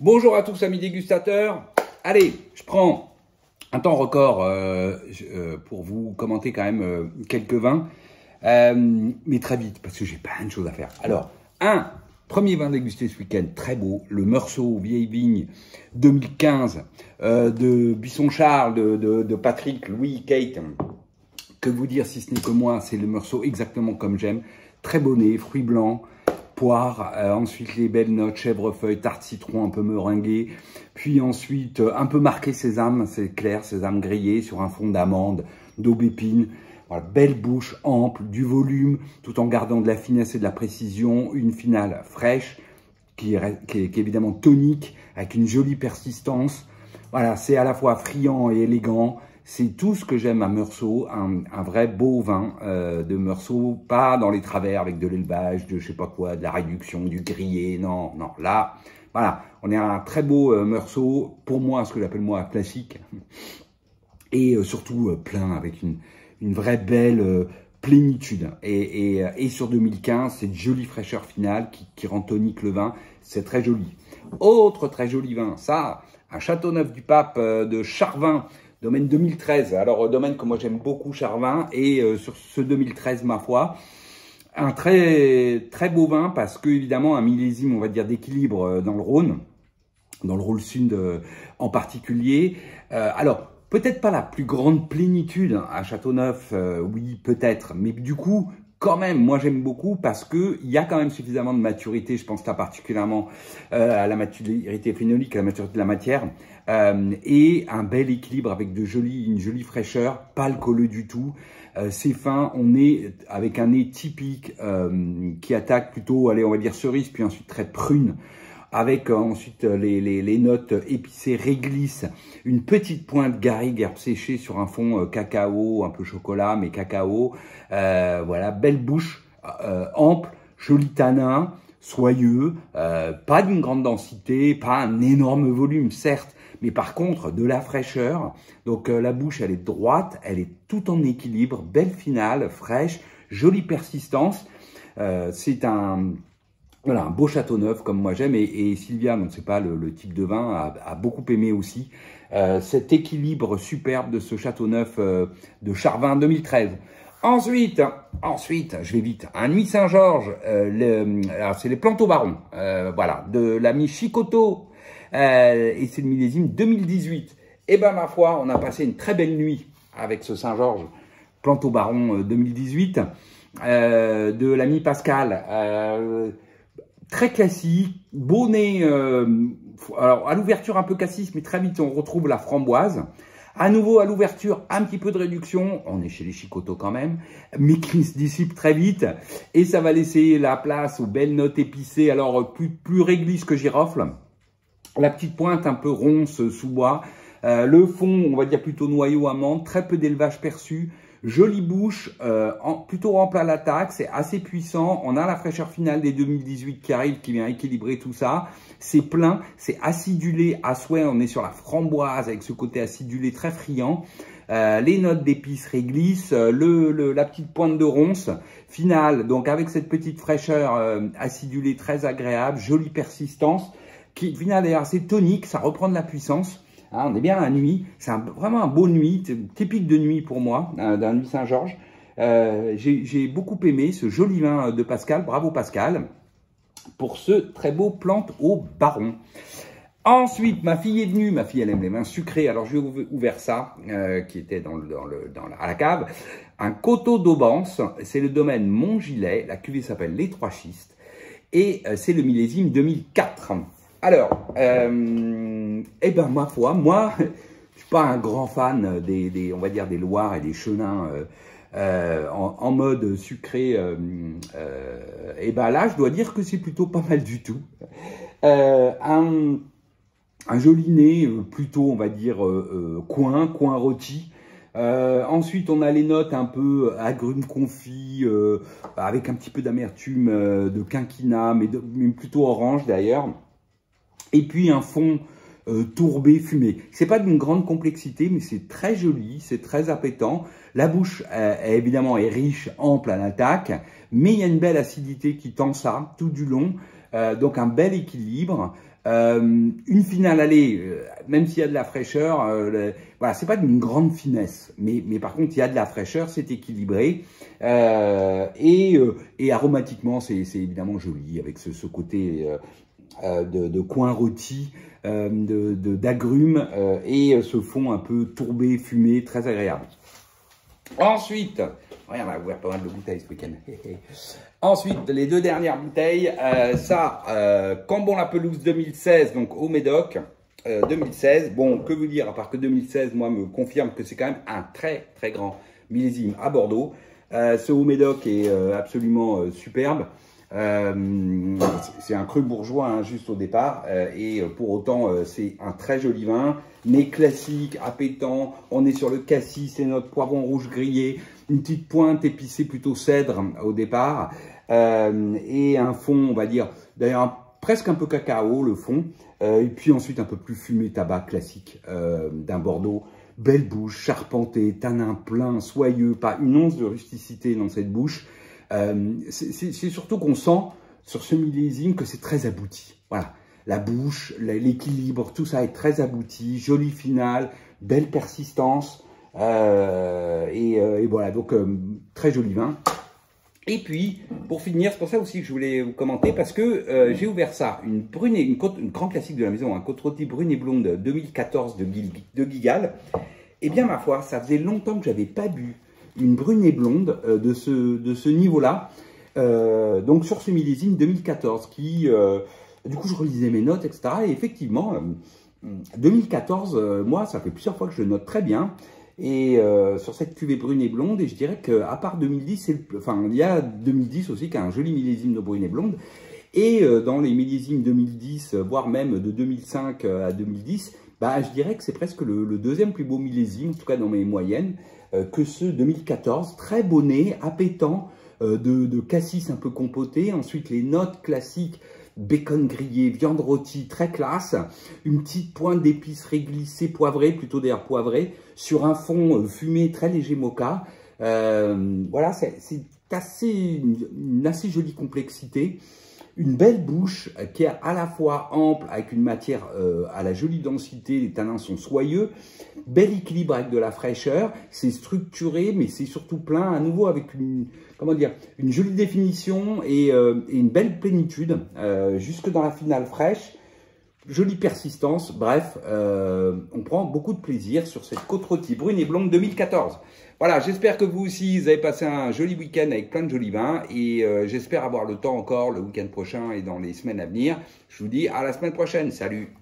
Bonjour à tous amis dégustateurs. Allez, je prends un temps record pour vous commenter quand même quelques vins, mais très vite parce que j'ai plein de choses à faire. Alors, premier vin dégusté ce week-end, très beau, le Meursault Vieille Vigne 2015 de Buisson-Charles, de Patrick, Louis, Kate. Que vous dire si ce n'est que moi, c'est le Meursault exactement comme j'aime. Très bonnet, fruits blancs, poire, ensuite les belles notes, chèvrefeuille, tarte citron un peu meringuée, puis ensuite un peu marqué sésame, c'est clair, sésame grillé sur un fond d'amande, d'aubépine. Voilà, belle bouche, ample, du volume, tout en gardant de la finesse et de la précision, une finale fraîche, qui est évidemment tonique, avec une jolie persistance. Voilà, c'est à la fois friand et élégant. C'est tout ce que j'aime à Meursault, un vrai beau vin de Meursault, pas dans les travers avec de l'élevage, de je sais pas quoi, de la réduction, du grillé, non, non. Là, voilà, on est à un très beau Meursault, pour moi, ce que j'appelle moi classique, et surtout plein, avec une vraie belle plénitude. Et sur 2015, cette jolie fraîcheur finale qui rend tonique le vin, c'est très joli. Autre très joli vin, ça, un Châteauneuf-du-Pape de Charvin, domaine 2013. Alors, domaine que moi j'aime beaucoup, Charvin, et sur ce 2013, ma foi, un très beau vin parce que, évidemment, un millésime, on va dire, d'équilibre dans le Rhône Sud en particulier. Alors, peut-être pas la plus grande plénitude à Châteauneuf, oui, peut-être, mais du coup, quand même, moi j'aime beaucoup parce que il y a quand même suffisamment de maturité, je pense là particulièrement à la maturité phénolique, à la maturité de la matière, et un bel équilibre avec une jolie fraîcheur, pas alcooleux du tout. C'est fin, on est avec un nez typique qui attaque plutôt, allez, on va dire cerise, puis ensuite très prune, avec ensuite les notes épicées réglisse, une petite pointe garrigue, herbe séchée sur un fond cacao, un peu chocolat, mais cacao. Voilà, belle bouche, ample, joli tanin, soyeux, pas d'une grande densité, pas un énorme volume, certes, mais par contre, de la fraîcheur. Donc la bouche, elle est droite, elle est tout en équilibre, belle finale, fraîche, jolie persistance. C'est voilà, un beau Châteauneuf comme moi j'aime, et Sylvia, donc c'est pas le type de vin, a beaucoup aimé aussi cet équilibre superbe de ce Châteauneuf de Charvin 2013. Ensuite, je vais vite, un Nuit Saint-Georges, c'est les Plantes au Baron, voilà, de l'ami Chicoto, et c'est le millésime 2018. Et ben ma foi, on a passé une très belle nuit avec ce Saint-Georges, Plantes au Baron 2018, de l'ami Pascal. Très classique, beau nez, alors à l'ouverture un peu cassis, mais très vite on retrouve la framboise. À nouveau à l'ouverture, un petit peu de réduction, on est chez les Chicotos quand même, mais qui se dissipe très vite. Et ça va laisser la place aux belles notes épicées, alors plus réglisse que girofle. La petite pointe un peu ronce sous bois. Le fond, on va dire plutôt noyau amande, très peu d'élevage perçu. Jolie bouche, plutôt remplie à l'attaque, c'est assez puissant. On a la fraîcheur finale des 2018 qui arrive, qui vient équilibrer tout ça. C'est plein, c'est acidulé à souhait. On est sur la framboise avec ce côté acidulé très friand. Les notes d'épices réglissent, la petite pointe de ronce finale. Donc avec cette petite fraîcheur acidulée très agréable, jolie persistance, qui finale est assez tonique, ça reprend de la puissance. Hein, on est bien à la nuit, c'est vraiment un beau nuit, typique de nuit pour moi, d'un Nuit Saint-Georges. J'ai beaucoup aimé ce joli vin de Pascal, bravo Pascal, pour ce très beau Plante au Baron. Ensuite, ma fille est venue, ma fille elle aime les vins sucrés, alors je vais ouvert ça, qui était à la cave, un Coteau d'Aubance, c'est le domaine Montgilet, la cuvée s'appelle Les Trois Schistes, et c'est le millésime 2004. Alors, eh ben ma foi, moi, je suis pas un grand fan on va dire des Loirs et des Chenins en mode sucré. Et ben là, je dois dire que c'est plutôt pas mal du tout. Un joli nez, plutôt, on va dire coin rôti. Ensuite, on a les notes un peu agrumes confits, avec un petit peu d'amertume de quinquina, mais plutôt orange d'ailleurs. Et puis un fond tourbé, fumé. C'est pas d'une grande complexité, mais c'est très joli, c'est très appétant. La bouche, évidemment, est riche, ample à l'attaque, mais il y a une belle acidité qui tend ça tout du long. Donc un bel équilibre. Une finale aller, même s'il y a de la fraîcheur, voilà, c'est pas d'une grande finesse, mais par contre il y a de la fraîcheur, c'est équilibré et aromatiquement c'est évidemment joli avec ce côté de coin rôti, d'agrumes et ce fond un peu tourbé, fumé, très agréable. Ensuite, regarde, on va ouvrir pas mal de bouteilles ce week-end. Ensuite, les deux dernières bouteilles, Cambon la Pelouse 2016, donc au Médoc 2016. Bon, que vous dire, à part que 2016, moi, me confirme que c'est quand même un très très grand millésime à Bordeaux. Ce Haut Médoc est absolument superbe. C'est un cru bourgeois hein, juste au départ et pour autant c'est un très joli vin, mais classique, appétant. On est sur le cassis, c'est notre poivron rouge grillé, une petite pointe épicée plutôt cèdre au départ et un fond, on va dire, d'ailleurs presque un peu cacao le fond et puis ensuite un peu plus fumé tabac classique d'un Bordeaux. Belle bouche, charpentée, tanin plein, soyeux, pas une once de rusticité dans cette bouche. C'est surtout qu'on sent sur ce millésime que c'est très abouti. Voilà, la bouche, l'équilibre, tout ça est très abouti, joli final, belle persistance et voilà, donc très joli vin. Et puis, pour finir, c'est pour ça aussi que je voulais vous commenter, parce que j'ai ouvert ça, une grande classique de la maison, un côte rôtie brune et blonde 2014 de Guigal. Eh bien, ma foi, ça faisait longtemps que j'avais pas bu une brune et blonde de ce niveau-là, donc sur ce millésime 2014, qui, du coup, je relisais mes notes, etc. Et effectivement, 2014, moi, ça fait plusieurs fois que je le note très bien. Et sur cette cuvée brune et blonde, et je dirais qu'à part 2010, enfin, il y a 2010 aussi qui a un joli millésime de brune et blonde. Et dans les millésimes 2010, voire même de 2005 à 2010, bah, je dirais que c'est presque le deuxième plus beau millésime, en tout cas dans mes moyennes, que ce 2014. Très beau nez, appétant, de cassis un peu compoté. Ensuite, les notes classiques, bacon grillé, viande rôtie, très classe. Une petite pointe d'épices réglissées, poivrées, plutôt d'ailleurs poivrées, sur un fond fumé, très léger mocha. Voilà, c'est une assez jolie complexité. Une belle bouche qui est à la fois ample, avec une matière à la jolie densité, les tanins sont soyeux, bel équilibre avec de la fraîcheur, c'est structuré, mais c'est surtout plein, à nouveau avec une, comment dire, une jolie définition et une belle plénitude, jusque dans la finale fraîche, jolie persistance, bref, on prend beaucoup de plaisir sur cette côte rôtie brune et blonde 2014. Voilà, j'espère que vous aussi, vous avez passé un joli week-end avec plein de jolis vins et j'espère avoir le temps encore le week-end prochain et dans les semaines à venir. Je vous dis à la semaine prochaine. Salut!